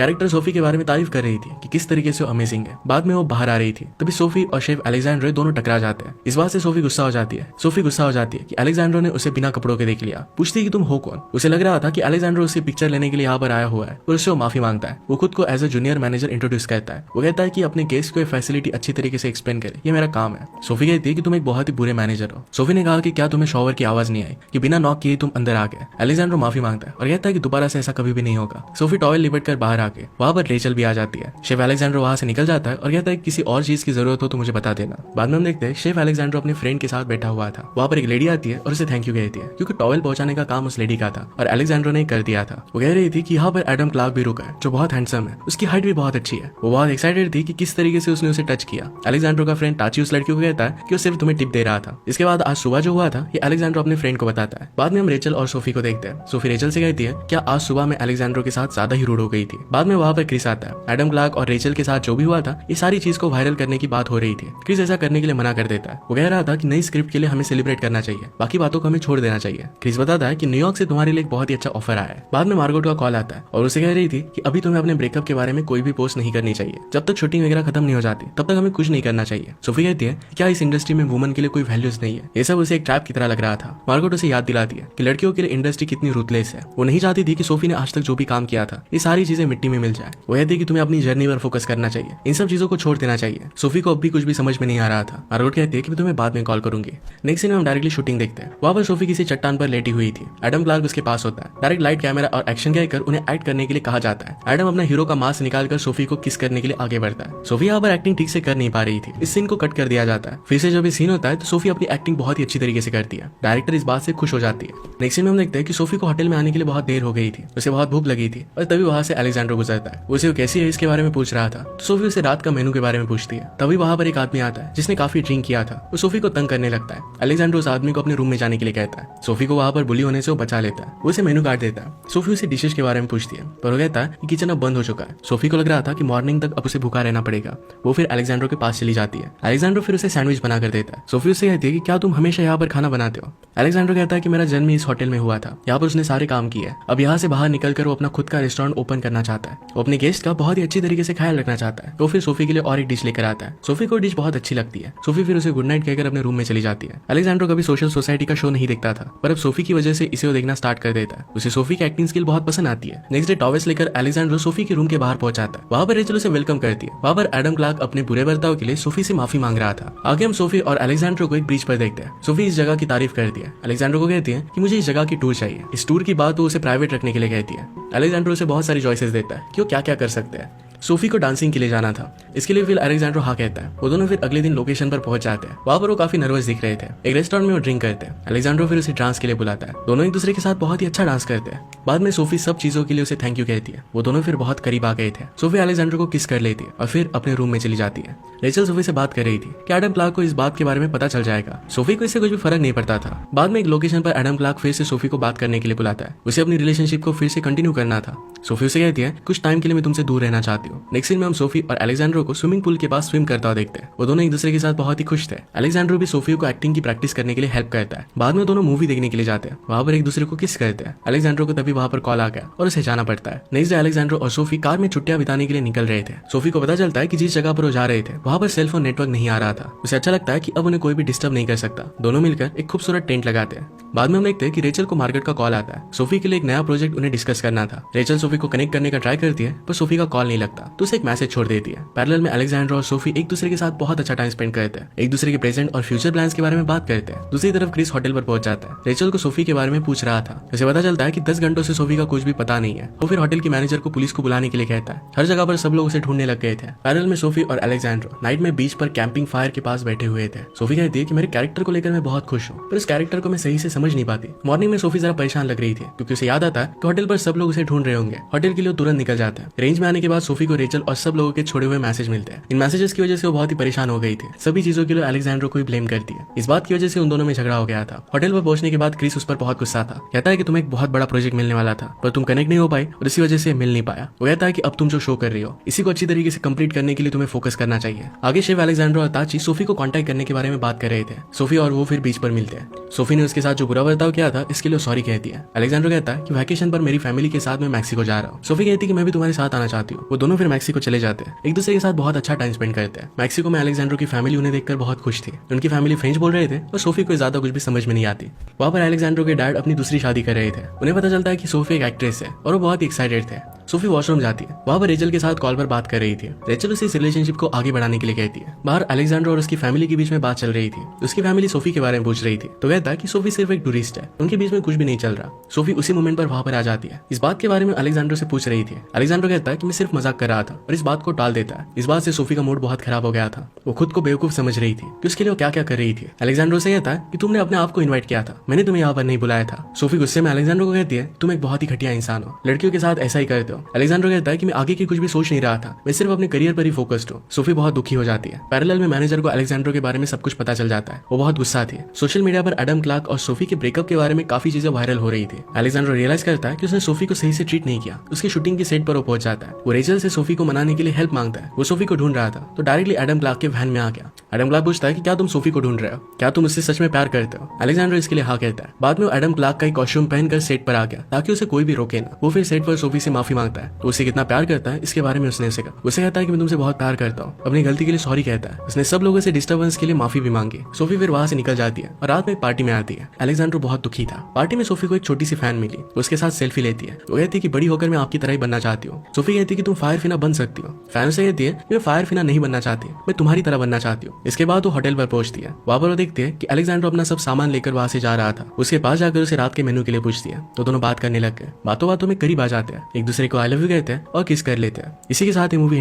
Character Sophie के बारे में तारीफ कर रही थी कि किस तरीके से अमेजिंग है। बाद में वो बाहर आ रही थी, तभी सोफी और शेफ अलेक्जेंड्रो दोनों टकरा जाते हैं। इस बात से सोफी गुस्सा हो जाती है कि अलेक्जेंड्रो ने उसे बिना कपड़ों के देख लिया। पूछती है कि तुम हो कौन। उसे लग रहा था कि अलेक्जेंड्रो उससे पिक्चर लेने के लिए यहाँ पर आया हुआ है और उससे वो माफी मांगता है। वो खुद को as a junior manager introduce करता है। वो कहता है कि अपने गेस्ट को फैसिलिटी अच्छी तरीके से एक्सप्लेन करे, ये मेरा काम है। सोफी कहती है कि तुम एक बहुत ही बुरे मैनेजर हो। सोफी ने कहा कि क्या तुम्हें शॉवर की आवाज नहीं आई कि बिना नॉक किए तुम अंदर आ गए। अलेक्जेंड्रो माफी मांगता है और कहता है कि दोबारा से ऐसा कभी भी नहीं होगा। सोफी टॉवेल लिपट कर बाहर आके वहां पर रेचल भी आ जाती है। शेफ अलेक्जेंड्रो वहां से निकल जाता है और कहता है कि किसी और चीज की जरूरत हो तो मुझे बता देना। बाद में हम देखते हैं शेफ अलेक्जेंड्रो अपने फ्रेंड के साथ बैठा हुआ था। वहां पर एक लेडी आती है और उसे थैंक यू कहती है क्योंकि टॉवेल पहुंचाने का काम उस लेडी का था और अलेक्जेंड्रो ने कर दिया था। वो कह रही थी कि यहाँ पर एडम क्लार्क भी रुका है जो बहुत हैंडसम है, उसकी हाइट भी बहुत अच्छी है। वो बहुत एक्साइटेड थी कि किस तरीके से उसने उसे टच किया। अलेक्जेंड्रो का फ्रेंड टाची उस लड़की को कहता है कि वो सिर्फ तुम्हें टिप दे रहा था। इसके बाद आज सुबह जो हुआ था ये अलेक्जेंड्रो अपने फ्रेंड को बताता है। बाद में हम रेचल और सोफी को देखते हैं। सोफी रेचल से कहती है क्या आज सुबह में अलेक्जेंड्रो के साथ ज्यादा ही रूड हो गई थी। बाद में वहां पर क्रिस आता है। एडम क्लार्क और रेचल के साथ जो भी हुआ था ये सारी चीज को वायरल करने की बात हो रही थी। क्रिस ऐसा करने के लिए मना कर देता है। वो कह रहा था कि नई स्क्रिप्ट के लिए हमें सेलिब्रेट करना चाहिए, बाकी बातों को हमें छोड़ देना चाहिए। क्रिस बताता है कि न्यूयॉर्क से तुम्हारे लिए एक बहुत ही अच्छा ऑफर आया है। बाद में मार्गोट का कॉल आता है और उसे कह रही थी कि अभी तुम्हें अपने ब्रेकअप के बारे में कोई भी पोस्ट नहीं करनी चाहिए। जब तक शूटिंग वगैरह खत्म नहीं हो जाती तब तक हमें कुछ नहीं करना चाहिए। सोफी कहती है क्या इस इंडस्ट्री में वुमन के लिए कोई वैल्यूज नहीं है। ये सब उसे एक ट्रैप की तरह लग रहा था। मार्गोट उसे याद दिलाती है कि लड़कियों के लिए इंडस्ट्री कितनी रूथलेस है। वो नहीं चाहती थी कि सोफी ने आज तक जो भी काम किया था ये सारी चीजें मिट्टी में मिल जाए। वो कहती है कि तुम्हें अपनी जर्नी पर फोकस करना चाहिए, इन सब चीजों को छोड़ देना चाहिए। सोफी को अब भी कुछ भी समझ में नहीं आ रहा था। मार्गोट कहती है कि मैं तुम्हें बाद में कॉल करूंगी। नेक्स्ट सीन में हम डायरेक्टली शूटिंग देखते हैं। वहां पर सोफी किसी चट्टान पर लेटी हुई थी। एडम क्लार्क उसके पास होता है। डायरेक्ट लाइट, कैमरा और एक्शन कहकर उन्हें एक्ट करने के लिए कहा जाता है। एडम अपना हीरो का मास्क निकालकर सोफी को किस करने के लिए आगे बढ़ता है। सोफी यहाँ पर एक्टिंग ठीक से कर नहीं पा रही थी। इस सीन को कट कर दिया जाता है। फिर से जब ये सीन होता है तो सोफी अपनी एक्टिंग बहुत ही अच्छी तरीके से करती है। डायरेक्टर इस बात से खुश हो जाती है। नेक्स्ट सीन में हम देखते हैं कि सोफी को होटल में आने के लिए बहुत देर हो गई थी। उसे बहुत भूख लगी थी और तभी वहां से अलेक्जेंड्रो गुजरता है। उसे वो कैसी है इसके बारे में पूछ रहा था तो सोफी उसे रात का मेनू के बारे में पूछती है। तभी वहां पर एक आदमी आता है जिसने काफी ड्रिंक किया था। वो सोफी को तंग करने लगता है। अलेक्जेंड्रो उस आदमी को अपने रूम में जाने के लिए कहता है। सोफी को वहां पर बुली होने से वो बचा लेता है। वो उसे मेनू कार्ड देता है। सोफी उसे डिशेज के बारे में पूछती है पर वो कहता है कि किचन अब बंद हो चुका है। सोफी को लग रहा था कि मॉर्निंग तक अब उसे भूखा रहना पड़ेगा। वो फिर अलेक्जेंड्रो के पास चली जाती है। अलेक्जेंड्रो फिर उसे सैंडविच बना कर देता है। सोफी उससे कहती है कि क्या तुम हमेशा यहाँ पर खाना बनाते हो। अलेक्जेंड्रो कहता है कि मेरा जन्म इस होटल में हुआ था, यहाँ पर उसने सारे काम किए। अब यहाँ से बाहर निकलकर वो अपना खुद का रेस्टोरेंट ओपन करना चाहता है। वो अपने गेस्ट का बहुत ही अच्छी तरीके से ख्याल रखना चाहता है। तो फिर सोफी के लिए और एक डिश लेकर आता है। सोफी को डिश बहुत अच्छी लगती है। सोफी फिर उसे गुड नाइट कहकर अपने रूम में चली जाती है। अलेक्जेंड्रो कभी सोशल सोसाइटी का शो नहीं देखता था पर अब सोफी की वजह से इसे वो देखना स्टार्ट कर देता है। उसे सोफी की एक्टिंग स्किल बहुत पसंद आती है। नेक्स्ट डे टॉवेल्स लेकर अलेक्जेंड्रो सोफी के रूम के बाहर पहुंचाता है। वहां पर रेचल उसे वेलकम करती है। वहां पर एडम क्लार्क अपने बुरे बर्ताव के लिए सोफी से माफी मांग रहा था। आगे हम सोफी और अलेक्जेंड्रो को एक ब्रिज पर देखते हैं। सोफी इस जगह की तारीफ करती है। अलेक्जेंड्रो को कहती है कि मुझे इस जगह की टूर चाहिए। इस टूर की बात वो उसे प्राइवेट रखने के लिए कहती है। अलेक्जेंड्रो उसे बहुत सारी चॉइसेस देता है कि वो क्या क्या कर सकते हैं। सोफी को डांसिंग के लिए जाना था, इसके लिए फिर अलेक्जेंड्रो हाँ कहता है। वो दोनों फिर अगले दिन लोकेशन पर पहुंच जाते हैं। वहां पर वो काफी नर्वस दिख रहे थे। एक रेस्टोरेंट में वो ड्रिंक करते हैं। अलेक्जेंड्रो फिर उसे डांस के लिए बुलाता है। दोनों एक दूसरे के साथ बहुत ही अच्छा डांस करते हैं। बाद में सोफी सब चीजों के लिए उसे थैंक यू कहती है। वो दोनों फिर बहुत करीब आ गए थे। सोफी अलेक्जेंड्रो को किस कर लेती है और फिर अपने रूम में चली जाती है। रेचल सोफी से बात कर रही थी कि एडम क्लार्क को इस बात के बारे में पता चल जाएगा। सोफी को इससे कुछ भी फर्क नहीं पड़ता था। बाद में एक लोकेशन पर एडम क्लार्क फिर से सोफी को बात करने के लिए बुलाता है। उसे अपनी रिलेशनशिप को फिर से कंटिन्यू करना था। सोफी उसे कहती है कुछ टाइम के लिए मैं तुमसे दूर रहना चाहती हूँ। नेक्स्ट सीन में हम सोफी और अलेक्जेंड्रो को स्विमिंग पूल के पास स्विम करता हुआ देखते हैं। वो दोनों एक दूसरे के साथ बहुत ही खुश थे। अलेक्जेंड्रो भी सोफी को एक्टिंग की प्रैक्टिस करने के लिए हेल्प करता है। बाद में दोनों मूवी देखने के लिए जाते हैं। वहां पर एक दूसरे को किस करते हैं। अलेक्जेंड्रो को तभी वहां पर कॉल आ गया और उसे जाना पड़ता है। नेक्स्ट डे अलेक्जेंड्रो और सोफी कार में छुट्टियां बिताने के लिए निकल रहे थे। सोफी को पता चलता है कि जिस जगह पर वो जा रहे थे वहां पर सेलफोन नेटवर्क नहीं आ रहा था। उसे अच्छा लगता है कि अब उन्हें कोई भी डिस्टर्ब नहीं कर सकता। दोनों मिलकर एक खूबसूरत टेंट लगाते हैं। बाद में हम देखते हैं कि रेचल को मार्केट का कॉल आता है। सोफी के लिए एक नया प्रोजेक्ट उन्हें डिस्कस करना था। रेचल सोफी को कनेक्ट करने का ट्राई करती है पर सोफी का कॉल नहीं लगता तो उसे एक मैसेज छोड़ देती है। पैरेलल में अलेक्जेंड्रो और सोफी एक दूसरे के साथ बहुत अच्छा टाइम स्पेंड करते हैं। एक दूसरे के प्रेजेंट और फ्यूचर प्लान्स के बारे में बात करते हैं। दूसरी तरफ क्रिस होटल पर पहुंच जाता है। रेचल को सोफी के बारे में पूछ रहा था। उसे पता चलता है कि 10 घंटों से सोफी का कुछ भी पता नहीं है। वो फिर होटल के मैनेजर को पुलिस को बुलाने के लिए कहता है। हर जगह पर सब लोग उसे ढूंढने लग गए थे। पैरेलल में सोफी और अलेक्जेंड्रो नाइट में बीच पर कैंपिंग फायर के पास बैठे हुए थे। सोफी कहती है कि मेरे कैरेक्टर को लेकर मैं बहुत खुश हूँ पर इस कैरेक्टर को मैं सही से समझ नहीं पाती। मॉर्निंग में सोफी जरा परेशान लग रही थी क्योंकि उसे याद आता है कि होटल पर सब लोग उसे ढूंढ रहे होंगे। होटल के लिए तुरंत निकल जाता है। रेंज में आने के बाद सोफी को रेचल और सब लोगों के छोड़े हुए मैसेज मैसेज मिलते हैं। इन मैसेजेस की वजह से वो बहुत ही परेशान हो गई थी। सभी चीजों के लिए अलेक्जेंड्रो को ही ब्लेम करती है। इस बात की वजह से उन दोनों में झगड़ा हो गया था। होटल पर पहुंचने के बाद क्रिस उस पर बहुत गुस्सा था। कहता है कि तुम्हें एक बहुत बड़ा प्रोजेक्ट मिलने वाला था पर तुम कनेक्ट नहीं हो पाई और इसी वजह से मिल नहीं पाया। वो कहता है कि अब तुम जो शो कर रही हो इसी को अच्छी तरीके से कंप्लीट करने के लिए तुम्हें फोकस करना चाहिए। आगे शेफ अलेक्जेंड्रो और ताची सोफी को कांटेक्ट करने के बारे में बात कर रहे थे। सोफी और वो फिर बीच पर मिलते हैं। सोफी ने उसके साथ जो बुरा बर्ताव किया था इसके लिए सॉरी कहती है। अलेक्जेंड्रो कहता है कि वैकेशन पर मेरी फैमिली के साथ मैं मैक्सिको जा रहा हूँ। सोफी कहती है कि मैं भी तुम्हारे साथ आना चाहती हूँ। वो दोनों फिर मैक्सिको चले जाते हैं। एक दूसरे के साथ बहुत अच्छा टाइम स्पेंड करते हैं। मैक्सिको में अलेक्जेंड्रो की फैमिली उन्हें देखकर बहुत खुश थी। उनकी फैमिली फ्रेंच बोल रहे थे और सोफी को ज्यादा कुछ भी समझ में नहीं आती। वहाँ पर अलेक्जेंड्रो के डैड अपनी दूसरी शादी कर रहे थे। उन्हें पता चलता है कि सोफी एक एक्ट्रेस है और वो बहुत ही एक्साइटेड थे। सोफी वॉशरूम जाती है। वहाँ पर रेचल के साथ कॉल पर बात कर रही थी। रेचल उसे इस रिलेशनशिप को आगे बढ़ाने के लिए कहती है। बाहर अलेक्जेंड्रो और उसकी फैमिली के बीच में बात चल रही थी। उसकी फैमिली सोफी के बारे में पूछ रही थी तो कहता है कि सोफी सिर्फ एक टूरिस्ट है, उनके बीच में कुछ भी नहीं चल रहा। सोफी उसी मोमेंट पर वहाँ पर आ जाती है। इस बात के बारे में अलेक्जेंड्रो से पूछ रही थी। अलेक्जेंड्रो कहता है कि मैं सिर्फ मजाक कर रहा था और इस बात को टाल देता है। इस बात से सोफी का मूड बहुत खराब हो गया था। वो खुद को बेवकूफ समझ रही थी कि उसके लिए वो क्या क्या कर रही थी। अलेक्जेंड्रो से कहता है कि तुमने अपने आप को इन्वाइट किया था, मैंने तुम्हें यहाँ पर नहीं बुलाया था। सोफी गुस्से में अलेक्जेंड्रो को कहती है तुम एक बहुत ही घटिया इंसान हो, लड़कियों के साथ ऐसा ही करते हो। अलेक्जेंड्रो कहता है कि मैं आगे की कुछ भी सोच नहीं रहा था, मैं सिर्फ अपने करियर पर ही फोकस्ड हूँ। सोफी बहुत दुखी हो जाती है। पैरेलल में मैनेजर को अलेक्जेंड्रो के बारे में सब कुछ पता चल जाता है। वो बहुत गुस्सा थी। सोशल मीडिया पर एडम क्लार्क और सोफी के ब्रेकअप के बारे में काफी चीजें वायरल हो रही थी। अलेक्जेंड्रो रियलाइज करता है कि उसने सोफी को सही से ट्रीट नहीं किया। उसकी शूटिंग की सेट पर वो पहुंच जाता है। वो रेचल से सोफी को मनाने के लिए हेल्प मांगता है। वो सोफी को ढूंढ रहा था तो डायरेक्टली एडम क्लार्क के वैन में आ गया। एडम क्लार्क पूछता है कि क्या तुम सोफी को ढूंढ रहे हो, क्या तुम उससे सच में प्यार करते हो। अलेक्जेंड्रो इसके लिए हाँ कहता है। बाद में वो एडम क्लार्क का एक कॉस्ट्यूम पहनकर सेट पर आ गया ताकि उसे कोई भी रोके ना। वो फिर सेट पर सोफी से माफी मांगता है। तो उसे कितना प्यार करता है इसके बारे में उसने उसे कहा। उसे कहता है कि मैं तुमसे बहुत प्यार करता हूँ, अपनी गलती के लिए सॉरी कहता है। उसने सब लोगों से डिस्टर्बेंस के लिए माफी भी मांगी। सोफी फिर वहां से निकल जाती है और रात में एक पार्टी में आती है। अलेक्जेंड्रो बहुत दुखी था। पार्टी में सोफी को एक छोटी सी फैन मिली। उसके साथ सेल्फी लेती है। वो कहती है कि बड़ी होकर मैं आपकी तरह ही बनना चाहती हूँ। सोफी कहती है कि तुम फायर फिना बन सकती हो। फैन से कहती है कि मैं फायर फिना नहीं बनना चाहती, मैं तुम्हारी तरह बनना चाहती हूँ। इसके बाद वो होटल पर पहुंचती है। वहां पर वो देखती है कि अलेक्जेंड्रो अपना सब सामान लेकर वहां से जा रहा था। उसके पास जाकर उसे रात के मेनू के लिए पूछती है तो दोनों बात करने लग गए। बातों बातों में करीब आ जाते हैं, एक दूसरे को आई लव यू कहते हैं और किस कर लेते हैं। इसी के साथ ये मूवी